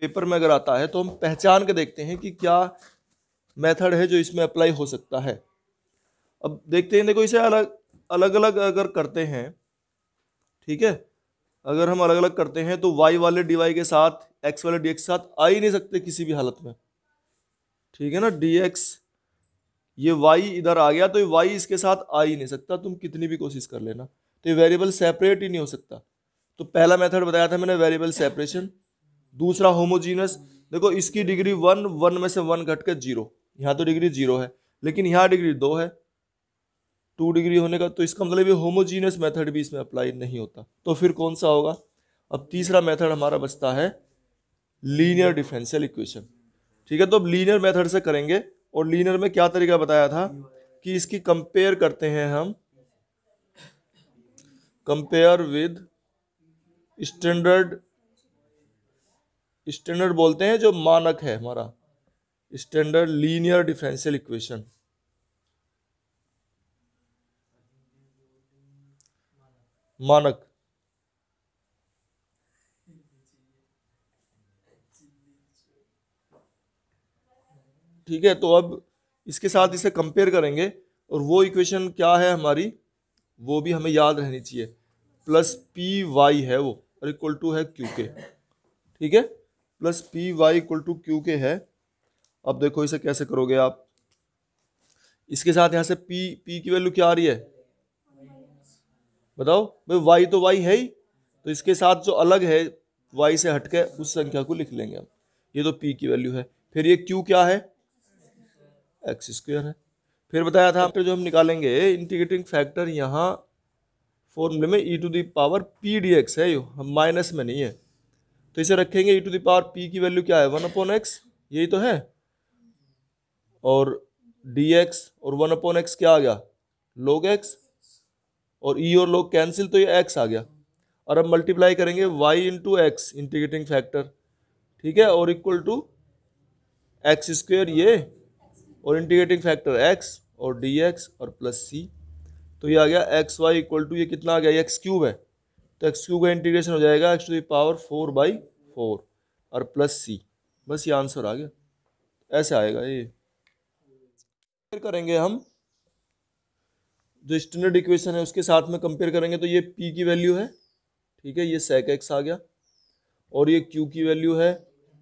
Paper में अगर आता है तो हम पहचान के देखते हैं कि क्या मेथड है जो इसमें अप्लाई हो सकता है। अब देखते हैं, देखो इसे अलग अलग अलग अगर करते हैं, ठीक है, अगर हम अलग अलग करते हैं तो y वाले dy के साथ x वाले dx के साथ आ ही नहीं सकते किसी भी हालत में, ठीक है ना। dx, ये y इधर आ गया तो ये y इसके साथ आ ही नहीं सकता, तुम कितनी भी कोशिश कर लेना, तो ये वेरिएबल सेपरेट ही नहीं हो सकता। तो पहला मेथड बताया था मैंने, वेरिएबल सेपरेशन। दूसरा होमोजीनस, देखो इसकी डिग्री 1, 1 में से 1 घट के 0, यहाँ तो डिग्री 0 है लेकिन यहाँ डिग्री 2 है, 2 डिग्री होने का, तो इसका मतलब ये होमोजीनियस मेथड भी इसमें अप्लाई नहीं होता। तो फिर कौन सा होगा? अब तीसरा मेथड हमारा बचता है लीनियर डिफरेंशियल इक्वेशन, ठीक है। तो अब लीनियर मेथड से करेंगे, और लीनियर में क्या तरीका बताया था कि इसकी कंपेयर करते हैं हम, कंपेयर विद स्टैंडर्ड, स्टैंडर्ड बोलते हैं जो मानक है हमारा, स्टैंडर्ड लीनियर डिफरेंशियल इक्वेशन, मानक, ठीक है। तो अब इसके साथ इसे कंपेयर करेंगे, और वो इक्वेशन क्या है हमारी, वो भी हमें याद रहनी चाहिए, प्लस पी वाई है वो, और इक्वल टू है क्यू के, ठीक है, plus P Y equal to Q के है। अब देखो इसे कैसे करोगे आप, इसके साथ यहां से पी की वैल्यू क्या आ रही है, बताओ भाई, वाई तो वाई है ही, तो इसके साथ जो अलग है वाई से हटके उस संख्या को लिख लेंगे हम, ये तो पी की वैल्यू है। फिर ये क्यू क्या है, एक्स स्क्वायर है। फिर बताया था जो हम निकालेंगे इंटीग्रेटिंग फैक्टर, यहाँ फॉर्मूले में E to the power P D X है, हम माइनस में नहीं है, तो इसे रखेंगे E to the power P की वैल्यू क्या है, 1/x, यही तो है, और डी एक्स, और 1/x क्या आ गया, log x, और ई और log कैंसिल तो ये x आ गया, और अब मल्टीप्लाई करेंगे y into x integrating factor, ठीक है, और इक्वल टू एक्स स्क्वायर ये, और इंटीग्रेटिंग फैक्टर x, और dx, और प्लस c, तो ये आ गया एक्स वाई इक्वल टू, ये कितना आ गया, एक्स क्यूब है, तो एक्स क्यूब का इंटीग्रेशन हो जाएगा एक्स टू द पावर 4/4 और प्लस c, बस ये आंसर आ गया, ऐसे आएगा ये। फिर करेंगे हम जो स्टैंडर्ड इक्वेशन है उसके साथ में कंपेयर करेंगे, तो ये p की वैल्यू है, ठीक है, ये sec x आ गया, और ये q की वैल्यू है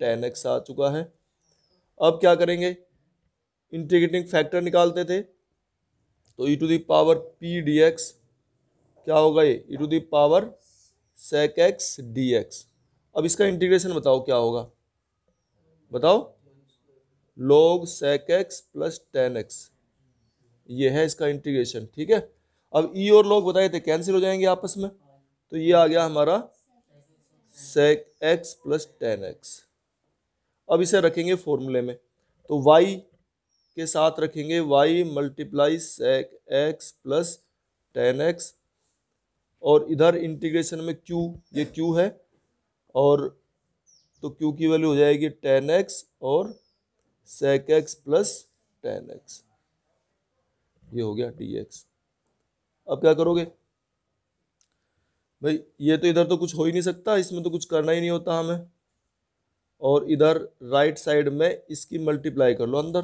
tan x आ चुका है। अब क्या करेंगे, इंटीग्रेटिंग फैक्टर निकालते थे, तो e to the power p dx क्या होगा, ये e to the power sec x dx। अब इसका इंटीग्रेशन बताओ क्या होगा, बताओ, log sec x plus tan x, ये है इसका इंटीग्रेशन, ठीक है। अब e और log बताए थे कैंसिल हो जाएंगे आपस में, तो ये आ गया हमारा sec x plus tan x। अब इसे रखेंगे फॉर्मूले में, तो y के साथ रखेंगे y multiply sec x plus tan x, और इधर इंटीग्रेशन में q, ये q है, और तो q की वैल्यू हो जाएगी tan x और sec x plus tan x, ये हो गया dx। अब क्या करोगे भाई, ये तो इधर तो कुछ हो ही नहीं सकता, इसमें तो कुछ करना ही नहीं होता हमें, और इधर राइट साइड में इसकी मल्टीप्लाई कर लो अंदर,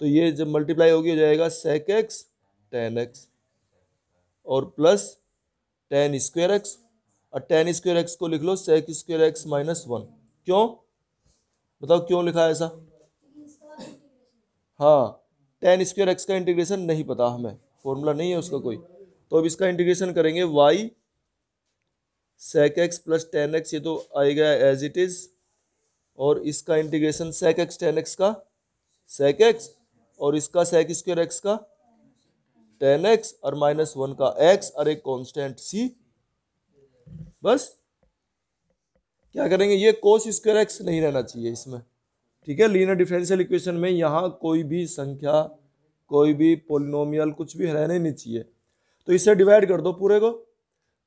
तो ये जब मल्टीप्लाई होगी हो जाएगा sec x tan x और प्लस tan स्क्वायर एक्स, और tan स्क्वायर एक्स को लिख लो sec स्क्वायर एक्स माइनस 1। क्यों, बताओ क्यों लिखा है ऐसा, हाँ, tan स्क्वायर एक्स का इंटीग्रेशन नहीं पता हमें, फॉर्मूला नहीं है उसका कोई, तो अब इसका इंटीग्रेशन करेंगे y sec x plus tan x, ये तो आएगा एज इट इज, और इसका integration sec x tan x का sec x, और इसका sec स्क्वायर x का tan x, और माइनस 1 का x, और एक कांस्टेंट c। बस क्या करेंगे, ये cos स्क्वायर x नहीं रहना चाहिए इसमें, ठीक है। लीनियर डिफरेंशियल इक्वेशन में यहाँ कोई भी संख्या, कोई भी पोलिनोमियल, कुछ भी रहना ही नहीं चाहिए, तो इससे डिवाइड कर दो पूरे को,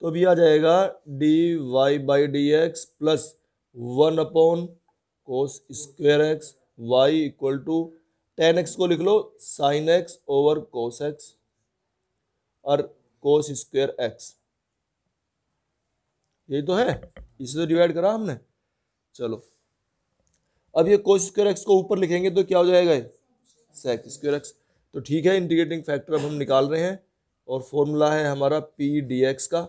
तो अभी आ जाएगा dy by D X plus 1/cos square X y equal to tan x को लिख लो sin x over cos x और cos स्क्वायर x, यही तो है, इसे तो डिवाइड करा हमने। चलो अब ये कोस स्क्वायर एक्स को ऊपर लिखेंगे तो क्या हो जाएगा, सेक स्क्वायर एक्स। तो ठीक है, इंटीग्रेटिंग फैक्टर अब हम निकाल रहे हैं और फॉर्मूला है हमारा पी डी एक्स का।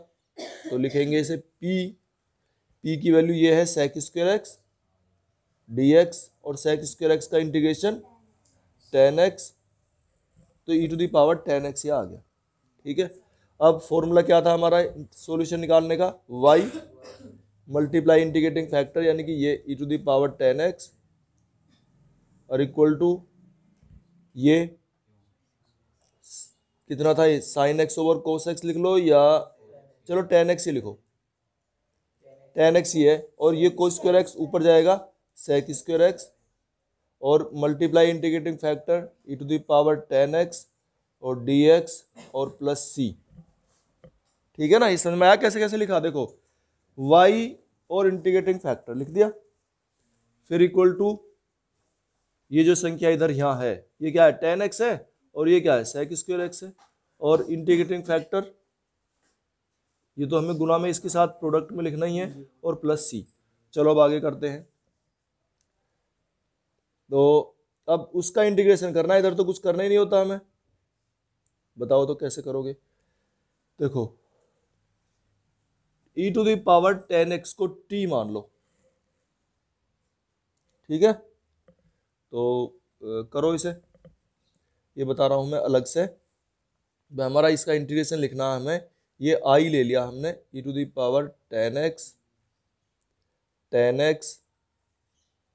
तो लिखेंगे इसे पी की वैल्यू ये है sec square X D X, और सेक स्क्वायर एक्स का इंटीग्रेशन टेन एक्स, तो E to the power tan X ये आ गया। ठीक है, अब फॉर्मूला क्या था हमारा सॉल्यूशन निकालने का, y मल्टीप्लाई इंटीग्रेटिंग फैक्टर यानी कि ये E to the power tan X और इक्वल टू ये कितना था, ये sine X over cos X लिख लो, या चलो टेन एक्स ही लिखो, टेन एक्स ही है, और ये कोस स्क्वायर एक्स ऊपर जाएगा सेक स्क्वायर एक्स, और multiply integrating factor E to the power tan X और डी एक्स और प्लस सी। ठीक है ना, इस समझ में आया कैसे कैसे लिखा, देखो y और इंटीग्रेटिंग फैक्टर लिख दिया, फिर इक्वल टू ये जो संख्या इधर यहाँ है ये क्या है, टेन एक्स है, और ये क्या है, सेक स्क्वायर एक्स है, और इंटीग्रेटिंग फैक्टर ये तो हमें गुना में इसके साथ प्रोडक्ट में लिखना ही है, और प्लस सी। चलो अब आगे करते हैं। तो अब उसका इंटीग्रेशन करना है, इधर तो कुछ करना ही नहीं होता हमें, बताओ तो कैसे करोगे। देखो e to the power tan X को t मान लो, ठीक है, तो करो इसे, ये बता रहा हूं मैं अलग से। हमारा इसका इंटीग्रेशन लिखना है हमें, ये i ले लिया हमने, e to the power tan X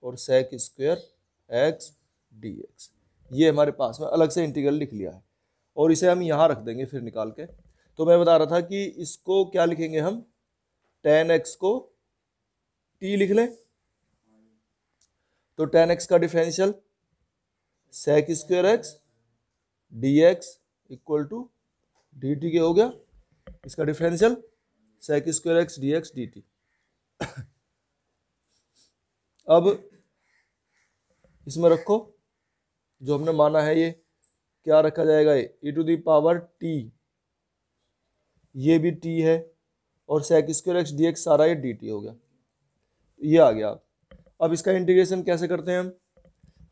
और sec square X D X, ये हमारे पास में अलग से इंटीग्रल लिख लिया है, और इसे हम यहाँ रख देंगे फिर निकाल के। तो मैं बता रहा था कि इसको क्या लिखेंगे हम, टेन एक्स को t लिख लें, तो टेन एक्स का differential sec square X D X equal to D T के हो गया, इसका differential sec square X D X D T. अब इसमें रखो जो हमने माना है, ये क्या रखा जाएगा, ये E to the power T, ये भी टी है, और sec square X D X सारा ये डी टी हो गया, ये आ गया। अब इसका इंटीग्रेशन कैसे करते हैं हम,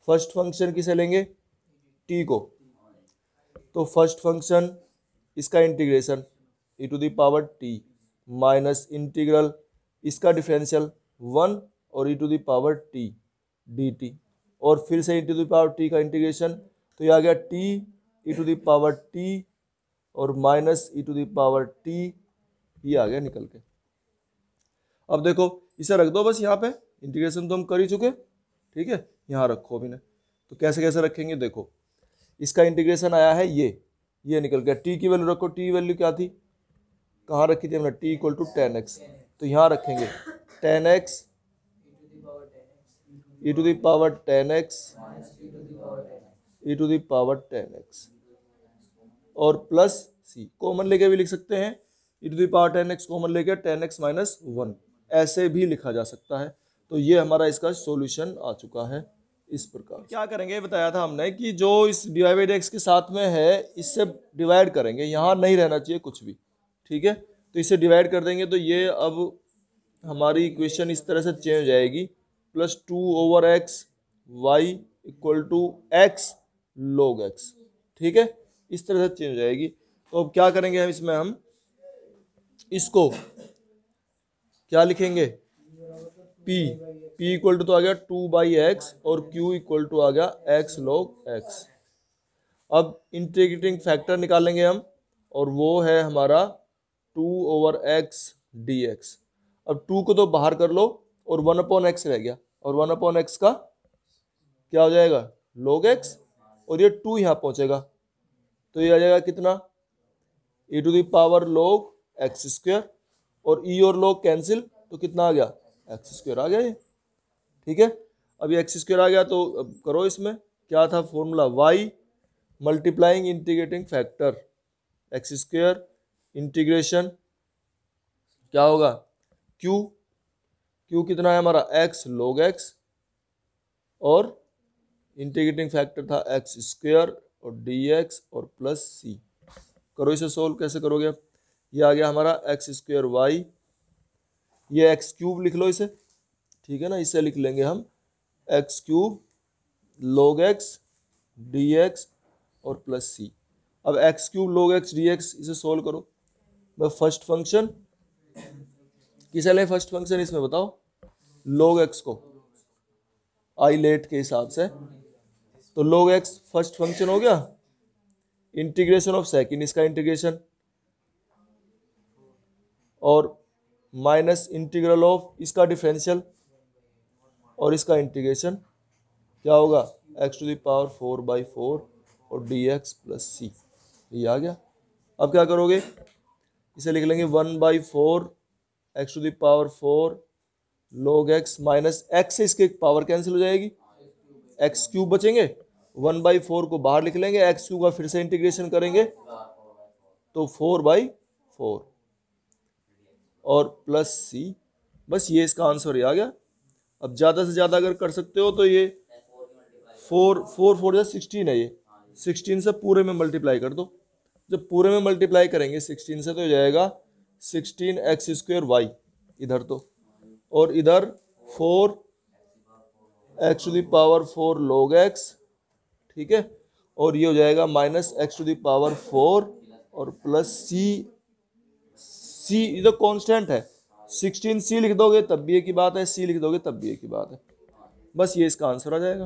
फर्स्ट फंक्शन किसे लेंगे, टी को, तो फर्स्ट फंक्शन इसका integration E to the power T minus integral इसका डिफरेंशियल वन और E to the power T D T, और फिर से E to the power T का इंटीग्रेशन, तो ये आ गया T E to the power T और minus E to the power T, ये आ गया निकल के। अब देखो इसे रख दो बस यहाँ पे, इंटीग्रेशन तो हम कर ही चुके, ठीक है, यहाँ रखो अभी ने। तो कैसे कैसे रखेंगे, देखो इसका इंटीग्रेशन आया है ये निकल गया, टी की वैल्यू रखो, टी वैल्यू क्या थी, कहाँ रखी थी हमने, T equal to tan X, तो यहाँ रखेंगे tan X E to the power tan X E to the power tan X, और प्लस सी कॉमन लेके भी लिख सकते हैं, E to the power tan X common लेके टेन एक्स माइनस वन, ऐसे भी लिखा जा सकता है। तो ये हमारा इसका सॉल्यूशन आ चुका है इस प्रकार। क्या करेंगे बताया था हमने कि जो इस dy बाई एक्स के साथ में है इससे डिवाइड करेंगे, यहाँ नहीं रहना चाहिए कुछ भी, ठीक है, तो इसे डिवाइड कर देंगे, तो ये अब हमारी इक्वेशन इस तरह से चेंज हो जाएगी, plus two over X Y equal to X log X, ठीक है, इस तरह से चेंज हो जाएगी। तो अब क्या करेंगे हम इसमें, हम इसको क्या लिखेंगे, p इक्वल टू तो आ गया टू बाई एक्स और q इक्वल टू आ गया x log x। अब इंटीग्रेटिंग फैक्टर निकालेंगे हम, और वो है हमारा two over X D X. अब टू को तो बाहर कर लो और वन अपॉन एक्स रह गया, और वन अपॉन एक्स का क्या हो जाएगा log x, और ये टू यहाँ पहुंचेगा, तो ये आ जाएगा कितना, e to the power log x square, और e और log कैंसिल, तो कितना आ गया एक्स स्क्वायर आ गया ये, ठीक है। अब ये एक्स स्क्वायर आ गया, तो अब करो इसमें क्या था formula, y multiplying integrating factor x square integration क्या होगा q कितना है हमारा x log x, और इंटीग्रेटिंग फैक्टर था एक्स स्क्वायर और dx और प्लस c। करो इसे सोल्व, कैसे करोगे, अब ये आ गया हमारा एक्स स्क्वायर वाई, ये एक्स क्यूब लिख लो इसे, ठीक है ना, इसे लिख लेंगे हम x cube log x dx और प्लस सी। अब x cube log x dx इसे सोल्व करो। मैं फर्स्ट फंक्शन किसे लें, फर्स्ट फंक्शन इसमें बताओ, log x को आई लेट के हिसाब से, तो log x फर्स्ट फंक्शन हो गया, इंटीग्रेशन ऑफ सेकंड इसका इंटीग्रेशन, और माइनस इंटीग्रल ऑफ इसका डिफरेंशियल और इसका इंटीग्रेशन, क्या होगा x टू द पावर 4/4 और dx प्लस सी। ये आ गया। अब क्या करोगे, इसे लिख लेंगे 1/4 x to the power 4 log x minus x से इसके पावर कैंसिल हो जाएगी, x क्यूब बचेंगे, 1/4 को बाहर लिख लेंगे, x क्यूब का फिर से इंटीग्रेशन करेंगे तो 4/4 और प्लस सी। बस ये इसका आंसर ही आ गया। अब ज़्यादा से ज़्यादा अगर कर सकते हो तो ये 4 16 है, ये 16 से पूरे में मल्टीप्लाई कर दो। जब पूरे में मल्टीप्लाई करेंगे 16 से तो हो जाएगा 16x² y इधर तो, और इधर 4x to the power 4 log x, ठीक है, और ये हो जाएगा minus x to the power 4 और प्लस सी इधर कांस्टेंट है, 16 सी लिख दोगे तब भी एक ही बात है, सी लिख दोगे तब भी एक ही बात है। बस ये इसका आंसर आ जाएगा।